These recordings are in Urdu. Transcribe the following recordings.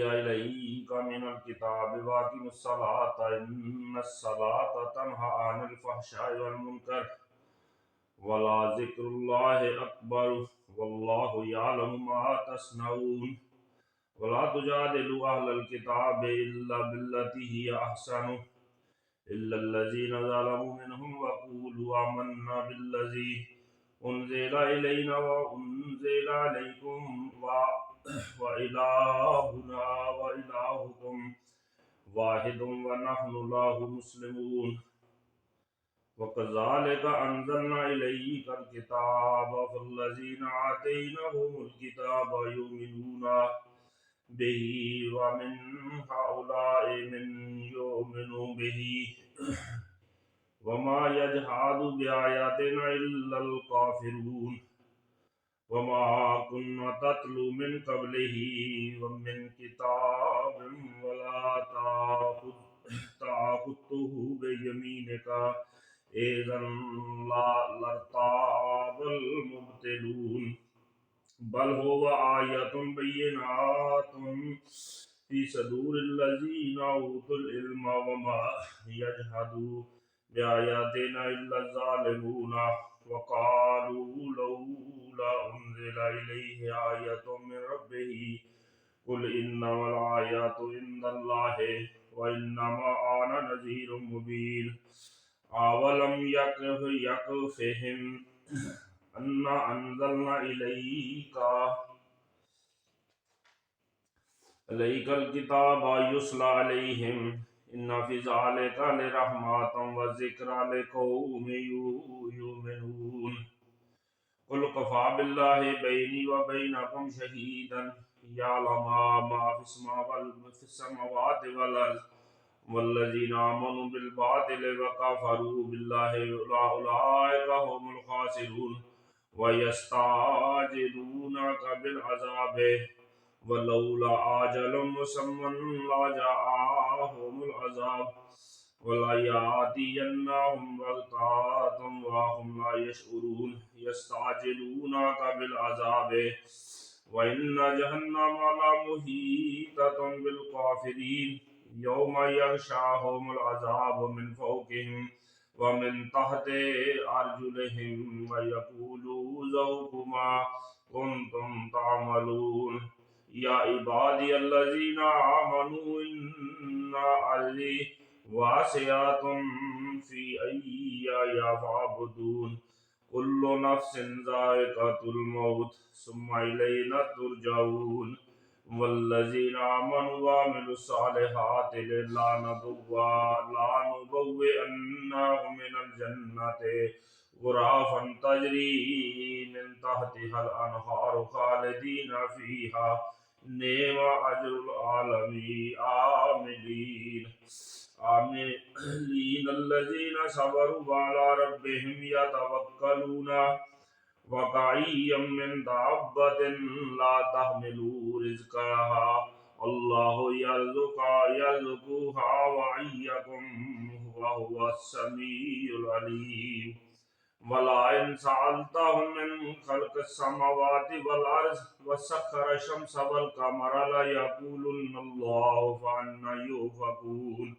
أوحي إليك من الكتاب وأقم الصلاة إن الصلاة تنهى عن الفحشاء والمنكر ولذكر الله أكبر والله يعلم ما تصنعون ولا تجادلوا أهل الكتاب إلا بالتي هي أحسن إلا الذين ظلموا منهم وقولوا آمنا بالذي أنزل إلينا وأنزل عليكم وإلهنا وإلهكم واحد ونحن له مسلمون وكذلك أنزلنا إليك الكتاب فالذين آتيناهم الكتاب يؤمنون به ومن هؤلاء من يؤمن به وما يجحد بآياتنا إلا الكافرون وما كنا تتلو من قبله ومن كتاب ولا تأخذه بيمينك إذا لارتاب المبطلون بل هو آيات بينات في صدور الذين أوتوا العلم وما يجحد بآياتنا إلا الظالمون وقالوا لولا أنزل إليه آية من ربه قل إنما الآيات عند الله وإنما أنا نذير مبين أولم يكفهم أنا أنزلنا إليك الكتاب يتلى عليهم إن في ذلك لرحمة وذكرى لقوم يؤمنون قل كفى بالله بيني وبينكم شهيدا يعلم ما في السماوات والأرض والذين آمنوا بالباطل وكفروا بالله أولئك هم الخاسرون ويستعجلونك بالعذاب ولولا أجل مسمى لجاءهم العذاب وليأتينهم بغتة وهم لا يشعرون يستعجلونك بالعذاب وإن جهنم لمحيطة بالكافرين يوم يغشاهم العذاب من فوقهم ومن تحت أرجلهم ويقول ذوقوا ما كنتم تعملون يا عبادي الذين آمنوا إن أرضي واسعة فإياي فاعبدون كل نفس ذائقة الموت ثم إلينا ترجعون والذين آمنوا وعملوا الصالحات لنبوئنهم من الجنة غرفا تجري من تحتها الأنهار خالدين فيها نعم أجر العاملين الذين صبروا وعلى ربهم يتوكلون وكأين من دابة لا تحمل رزقها الله يرزقها وإياكم وهو السميع العليم ولئن سألتهم من خلق السماوات والأرض وسخر الشمس والقمر ليقولن الله فأنى يؤفكون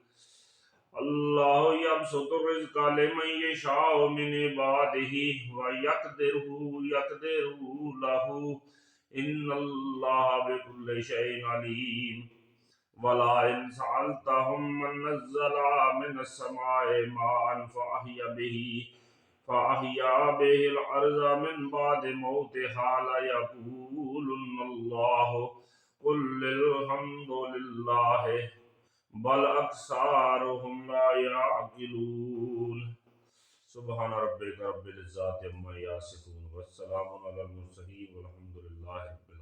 الله يبسط الرزق لمن يشاء من عباده ويقدر له إن الله بكل شيء عليم ولئن سألتهم من نزل من السماء ماء فأحيا به الأرض من بعد موتها ليقولن الله قل الحمد لله بل أكثرهم لا يعقلون سبحان ربك رب العزة عما يصفون والسلام على المرسلين والحمد لله رب